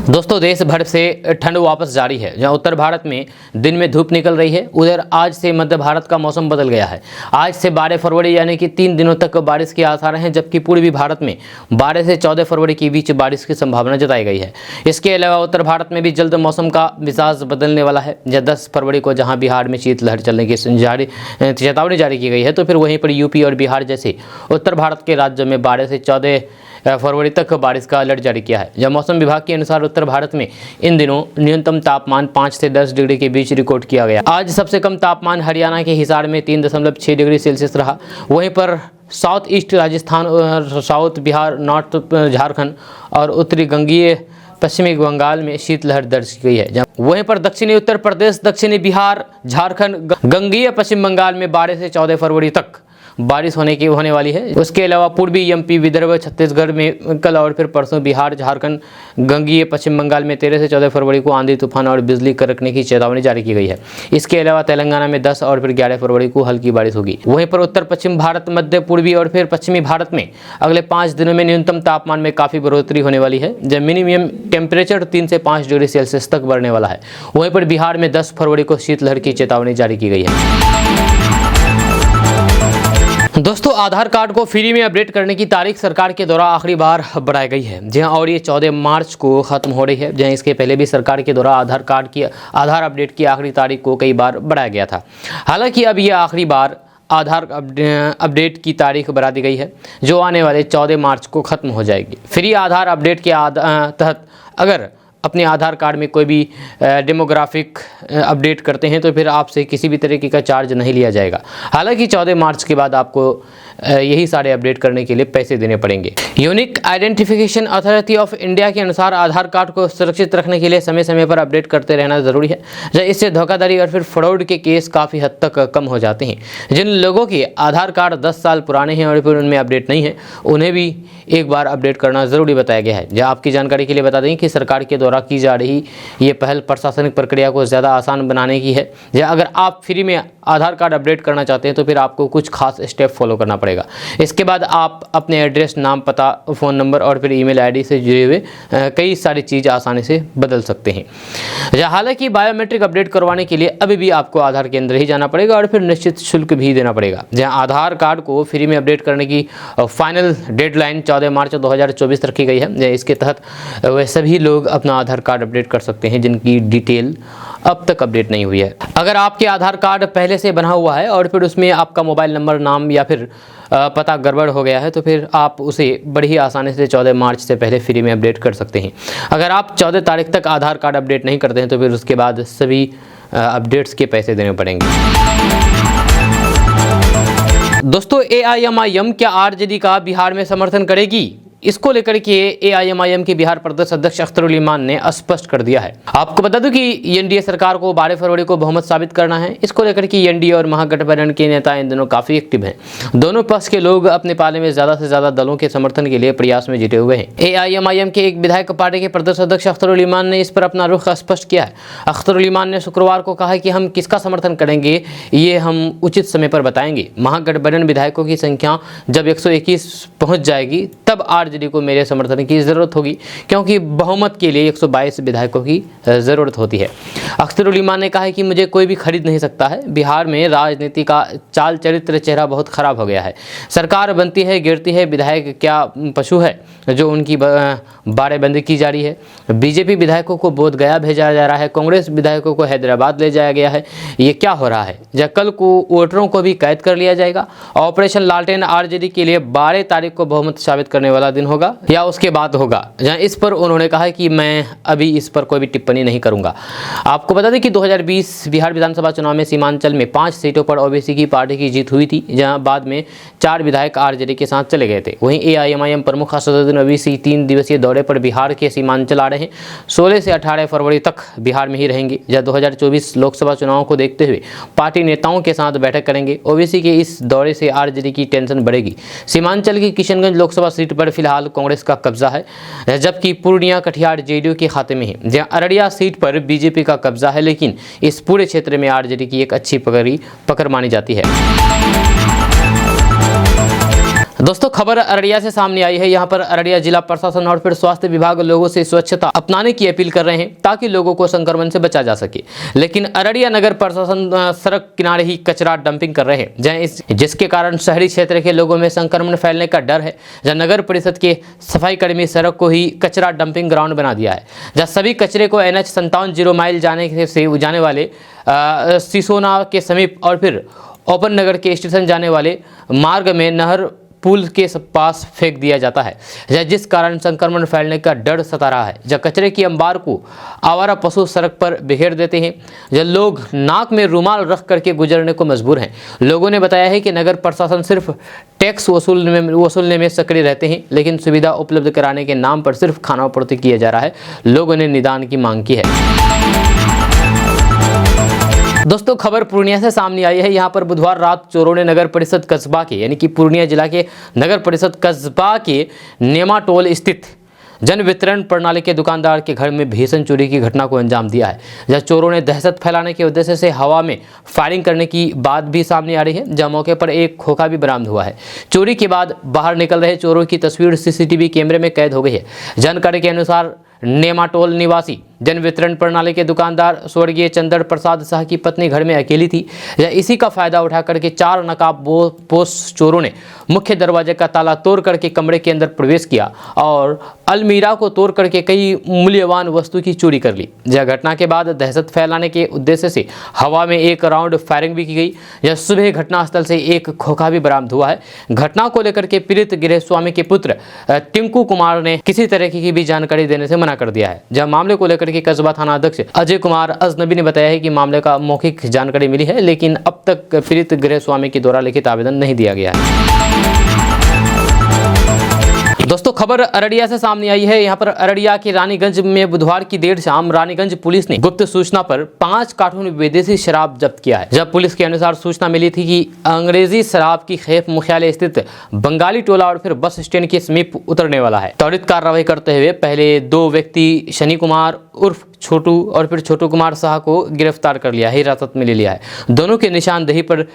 दोस्तों, देश भर से ठंड वापस जारी है। जहां उत्तर भारत में दिन में धूप निकल रही है, उधर आज से मध्य भारत का मौसम बदल गया है। आज से 12 फरवरी यानी कि 3 दिनों तक बारिश के आसार हैं, जबकि पूर्वी भारत में 12 से 14 फरवरी के बीच बारिश की संभावना जताई गई है। इसके अलावा उत्तर भारत में भी जल्द मौसम का मिजाज बदलने वाला है। 10 फरवरी को जहाँ बिहार में शीतलहर चलने की चेतावनी जारी की गई है, तो फिर वहीं पर यूपी और बिहार जैसे उत्तर भारत के राज्यों में 12 से 14 फरवरी तक बारिश का अलर्ट जारी किया है। जब मौसम विभाग के अनुसार उत्तर भारत में इन दिनों न्यूनतम तापमान 5 से 10 डिग्री के बीच रिकॉर्ड किया गया। आज सबसे कम तापमान हरियाणा के हिसार में 3.6 डिग्री सेल्सियस रहा। वहीं पर south east Rajasthan, south Bihar, north Jharkhand और उत्तरी गंगीय पश्चिमी बंगाल में शीतलहर दर्ज की गई है। वहीं पर दक्षिणी उत्तर प्रदेश, दक्षिणी बिहार, झारखंड, गंगीय पश्चिम बंगाल में 12 से 14 फरवरी तक बारिश होने वाली है। उसके अलावा पूर्वी एमपी, विदर्भ, छत्तीसगढ़ में कल और फिर परसों बिहार, झारखंड, गंगीय पश्चिम बंगाल में 13 से 14 फरवरी को आंधी तूफान और बिजली कड़कने की चेतावनी जारी की गई है। इसके अलावा तेलंगाना में 10 और फिर 11 फरवरी को हल्की बारिश होगी। वहीं पर उत्तर पश्चिम भारत, मध्य पूर्वी और फिर पश्चिमी भारत में अगले 5 दिनों में न्यूनतम तापमान में काफ़ी बढ़ोतरी होने वाली है, जब मिनिमम टेम्परेचर 3 से 5 डिग्री सेल्सियस तक बढ़ने वाला है। वहीं पर बिहार में 10 फरवरी को शीतलहर की चेतावनी जारी की गई है। दोस्तों, आधार कार्ड को फ्री में अपडेट करने की तारीख सरकार के द्वारा आखिरी बार बढ़ाई गई है। जी हाँ, और ये 14 मार्च को खत्म हो रही है। जहाँ इसके पहले भी सरकार के द्वारा आधार अपडेट की आखिरी तारीख को कई बार बढ़ाया गया था। हालांकि अब ये आखिरी बार आधार अपडेट की तारीख बढ़ा दी गई है, जो आने वाले 14 मार्च को खत्म हो जाएगी। फ्री आधार अपडेट के तहत अगर अपने आधार कार्ड में कोई भी डेमोग्राफिक अपडेट करते हैं तो फिर आपसे किसी भी तरीके का चार्ज नहीं लिया जाएगा। हालांकि 14 मार्च के बाद आपको यही सारे अपडेट करने के लिए पैसे देने पड़ेंगे। Unique identification authority of India के अनुसार आधार कार्ड को सुरक्षित रखने के लिए समय समय पर अपडेट करते रहना जरूरी है। इससे धोखाधड़ी और फिर फ्रॉड के केस काफ़ी हद तक कम हो जाते हैं। जिन लोगों के आधार कार्ड 10 साल पुराने हैं और फिर उनमें अपडेट नहीं है, उन्हें भी एक बार अपडेट करना ज़रूरी बताया गया है। जहाँ आपकी जानकारी के लिए बता दें कि सरकार के द्वारा की जा रही ये पहल प्रशासनिक प्रक्रिया को ज़्यादा आसान बनाने की है। या अगर आप फ्री में आधार कार्ड अपडेट करना चाहते हैं तो फिर आपको कुछ खास स्टेप फॉलो करना पड़ेगा। इसके बाद आप अपने एड्रेस, नाम, पता, फ़ोन नंबर और फिर ईमेल आईडी से जुड़े हुए कई सारी चीज़ आसानी से बदल सकते हैं। हालांकि बायोमेट्रिक अपडेट करवाने के लिए अभी भी आपको आधार केंद्र ही जाना पड़ेगा और फिर निश्चित शुल्क भी देना पड़ेगा। जहां आधार कार्ड को फ्री में अपडेट करने की फाइनल डेडलाइन 14 मार्च 2024 रखी गई है। इसके तहत वह सभी लोग अपना आधार कार्ड अपडेट कर सकते हैं जिनकी डिटेल अब तक अपडेट नहीं हुई है। अगर आपके आधार कार्ड पहले से बना हुआ है और फिर उसमें आपका मोबाइल नंबर, नाम या फिर पता गड़बड़ हो गया है तो फिर आप उसे बड़ी ही आसानी से 14 मार्च से पहले फ्री में अपडेट कर सकते हैं। अगर आप 14 तारीख तक आधार कार्ड अपडेट नहीं करते हैं तो फिर उसके बाद सभी अपडेट्स के पैसे देने पड़ेंगे। दोस्तों, AIMIM क्या आरजेडी का बिहार में समर्थन करेगी? इसको लेकर के AIMIM के बिहार प्रदेश अध्यक्ष अख्तरुल ईमान ने स्पष्ट कर दिया है। आपको बता दूं कि एनडीए सरकार को 12 फरवरी को बहुमत साबित करना है। इसको लेकर के एनडीए और महागठबंधन के नेता इन दिनों काफी एक्टिव हैं। दोनों पक्ष के लोग अपने पाले में ज्यादा से ज्यादा दलों के समर्थन के लिए प्रयास में जुटे हुए हैं। AIMIM के एक विधायक पार्टी के प्रदेश अध्यक्ष अख्तरुल ईमान ने इस पर अपना रुख स्पष्ट किया है। अख्तरुल ईमान ने शुक्रवार को कहा कि हम किसका समर्थन करेंगे ये हम उचित समय पर बताएंगे। महागठबंधन विधायकों की संख्या जब 121 पहुंच जाएगी तब आरजेडी को मेरे समर्थन की जरूरत होगी, क्योंकि बहुमत के लिए 122 विधायकों की जरूरत होती है। अख्तरुल ईमान ने कहा है कि मुझे कोई भी खरीद नहीं सकता है। बिहार में राजनीति का चाल चरित्र चेहरा बहुत खराब हो गया है। सरकार बनती है, गिरती है। विधायक क्या पशु है जो उनकी बाड़ेबंदी की जा रही है? बीजेपी विधायकों को बोधगया भेजा जा रहा है, कांग्रेस विधायकों को हैदराबाद ले जाया गया है। ये क्या हो रहा है? या कल को वोटरों को भी कैद कर लिया जाएगा? ऑपरेशन लालटेन आरजेडी के लिए 12 तारीख को बहुमत साबित करने वाला दिन होगा या उसके बाद होगा? जहां इस पर उन्होंने कहा कि मैं अभी इस पर कोई भी टिप्पणी नहीं करूंगा। आपको बता दें कि 2020 बिहार विधानसभा चुनाव में सीमांचल में 5 सीटों पर ओबीसी की पार्टी की जीत हुई थी, जहां बाद में 4 विधायक आरजेडी के साथ चले गए थे। वहीं AIMIM प्रमुख असदुद्दीन ओवैसी 3 दिवसीय दौरे पर बिहार के सीमांचल आ रहे हैं। 16 से 18 फरवरी तक बिहार में ही रहेंगे। जहां 2024 लोकसभा चुनाव को देखते हुए पार्टी नेताओं के साथ बैठक करेंगे। ओवैसी के इस दौरे से आरजेडी की टेंशन बढ़ेगी। सीमांचल की किशनगंज लोकसभा सीट पर फिलहाल कांग्रेस का कब्जा है, जबकि पूर्णिया, कटिहार जेडीयू के खाते में है। जहां अररिया सीट पर बीजेपी का कब्जा है, लेकिन इस पूरे क्षेत्र में आरजेडी की एक अच्छी पकड़ मानी जाती है। दोस्तों, खबर अररिया से सामने आई है। यहाँ पर अररिया जिला प्रशासन और फिर स्वास्थ्य विभाग लोगों से स्वच्छता अपनाने की अपील कर रहे हैं ताकि लोगों को संक्रमण से बचा जा सके। लेकिन अररिया नगर प्रशासन सड़क किनारे ही कचरा डंपिंग कर रहे हैं, जिसके कारण शहरी क्षेत्र के लोगों में संक्रमण फैलने का डर है। जहाँ नगर परिषद के सफाई कर्मी सड़क को ही कचरा डंपिंग ग्राउंड बना दिया है, जहाँ सभी कचरे को NH 57 0 माइल जाने वाले सिसोना के समीप और फिर ओपन नगर के स्टेशन जाने वाले मार्ग में नहर पुल के पास फेंक दिया जाता है, जिस कारण संक्रमण फैलने का डर सता रहा है। जब कचरे की अंबार को आवारा पशु सड़क पर बिखेर देते हैं, जब लोग नाक में रुमाल रख करके गुजरने को मजबूर हैं। लोगों ने बताया है कि नगर प्रशासन सिर्फ टैक्स वसूलने में सक्रिय रहते हैं, लेकिन सुविधा उपलब्ध कराने के नाम पर सिर्फ खानापूर्ति किया जा रहा है। लोगों ने निदान की मांग की है। दोस्तों, खबर पूर्णिया से सामने आई है। यहाँ पर बुधवार रात चोरों ने नगर परिषद कस्बा के यानी कि पूर्णिया जिला के नगर परिषद कस्बा के नेमाटोल स्थित जन वितरण प्रणाली के दुकानदार के घर में भीषण चोरी की घटना को अंजाम दिया है। जहां चोरों ने दहशत फैलाने के उद्देश्य से हवा में फायरिंग करने की बात भी सामने आ रही है। जहां मौके पर एक खोखा भी बरामद हुआ है। चोरी के बाद बाहर निकल रहे चोरों की तस्वीर CCTV कैमरे में कैद हो गई है। जानकारी के अनुसार नेमाटोल निवासी जन वितरण प्रणाली के दुकानदार स्वर्गीय चंद्र प्रसाद शाह की पत्नी घर में अकेली थी। इसी का फायदा उठा करके 4 नकाबपोश चोरों ने मुख्य दरवाजे का ताला तोड़ करके कमरे के अंदर प्रवेश किया और अलमीरा को तोड़ करके कई मूल्यवान वस्तु की चोरी कर ली। यह घटना के बाद दहशत फैलाने के उद्देश्य से हवा में एक राउंड फायरिंग भी की गई। यह सुबह घटनास्थल से एक खोखा भी बरामद हुआ है। घटना को लेकर के पीड़ित गृहस्वामी के पुत्र टिंकू कुमार ने किसी तरह की भी जानकारी देने से मना कर दिया है। जब मामले को लेकर बातकड़ के कस्बा थाना अध्यक्ष अजय कुमार अजनबी ने बताया है कि मामले का मौखिक जानकारी मिली है, लेकिन अब तक पीड़ित गृह स्वामी के द्वारा लिखित आवेदन नहीं दिया गया है। दोस्तों खबर अररिया से सामने आई है। यहाँ पर अररिया के रानीगंज में बुधवार की देर शाम रानीगंज पुलिस ने गुप्त सूचना पर 5 कार्टून विदेशी शराब जब्त किया है। जब पुलिस के अनुसार सूचना मिली थी कि अंग्रेजी शराब की खेप मुख्यालय स्थित बंगाली टोला और फिर बस स्टैंड के समीप उतरने वाला है। त्वरित कार्रवाई करते हुए पहले 2 व्यक्ति शनि कुमार उर्फ छोटू और फिर छोटू कुमार शाह को गिरफ्तार कर लिया है, हिरासत में ले लिया है। दोनों की निशानदेही पर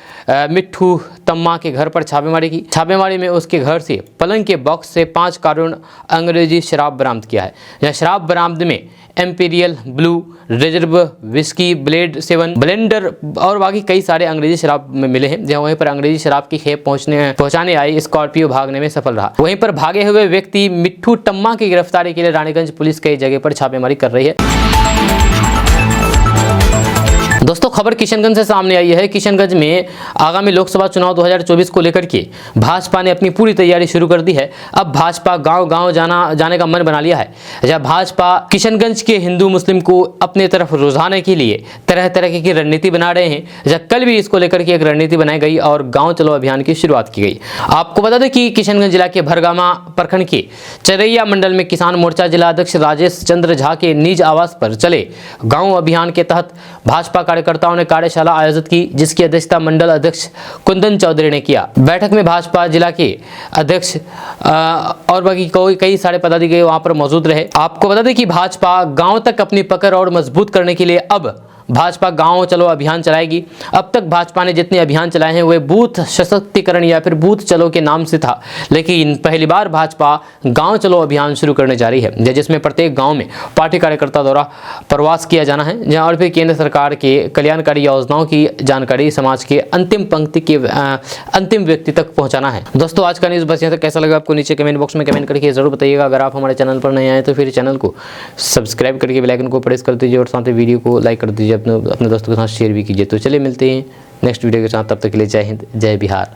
मिट्ठू तम्मा के घर पर छापेमारी की। छापेमारी में उसके घर से पलंग के बॉक्स से 5 कार्टून अंग्रेजी शराब बरामद किया है। यह शराब बरामद में Amperian blue, reserve whisky, blade 7, blender और बाकी कई सारे अंग्रेजी शराब में मिले हैं। जहाँ वहीं पर अंग्रेजी शराब की खेप पहुंचाने आई स्कॉर्पियो भागने में सफल रहा। वहीं पर भागे हुए व्यक्ति मिट्ठू टम्मा की गिरफ्तारी के लिए रानीगंज पुलिस कई जगह पर छापेमारी कर रही है। दोस्तों खबर किशनगंज से सामने आई है। किशनगंज में आगामी लोकसभा चुनाव 2024 को लेकर के भाजपा ने अपनी पूरी तैयारी शुरू कर दी है। अब भाजपा गांव-गांव जाने का मन बना लिया है। जब भाजपा किशनगंज के हिंदू मुस्लिम को अपने तरफ रुझाने के लिए तरह तरह की रणनीति बना रहे हैं। जब कल भी इसको लेकर के एक रणनीति बनाई गई और गाँव चलो अभियान की शुरुआत की गई। आपको बता दें कि किशनगंज जिला के भरगामा प्रखंड के चरैया मंडल में किसान मोर्चा जिला अध्यक्ष राजेश चंद्र झा के निज आवास पर चले गाँव अभियान के तहत भाजपा कार्यकर्ताओं ने कार्यशाला आयोजित की, जिसकी अध्यक्षता मंडल अध्यक्ष कुंदन चौधरी ने किया। बैठक में भाजपा जिला के अध्यक्ष और बाकी कई सारे पदाधिकारी वहां पर मौजूद रहे। आपको बता दें कि भाजपा गांव तक अपनी पकड़ और मजबूत करने के लिए अब भाजपा गांव चलो अभियान चलाएगी। अब तक भाजपा ने जितने अभियान चलाए हैं वे बूथ सशक्तिकरण या फिर बूथ चलो के नाम से था, लेकिन पहली बार भाजपा गांव चलो अभियान शुरू करने जा रही है, जिसमें प्रत्येक गांव में पार्टी कार्यकर्ता द्वारा प्रवास किया जाना है, जहां और फिर केंद्र सरकार के कल्याणकारी योजनाओं की जानकारी समाज के अंतिम पंक्ति के अंतिम व्यक्ति तक पहुंचाना है। दोस्तों आज का न्यूज़ बस यहाँ तक। कैसा लगा आपको नीचे कमेंट बॉक्स में कमेंट करके जरूर बताइएगा। अगर आप हमारे चैनल पर नए आए तो फिर चैनल को सब्सक्राइब करके बेल आइकन को प्रेस कर दीजिए और साथ ही वीडियो को लाइक कर दीजिए, अपने दोस्तों के साथ शेयर भी कीजिए। तो चलिए मिलते हैं नेक्स्ट वीडियो के साथ, तब तक के लिए जय हिंद, जय बिहार।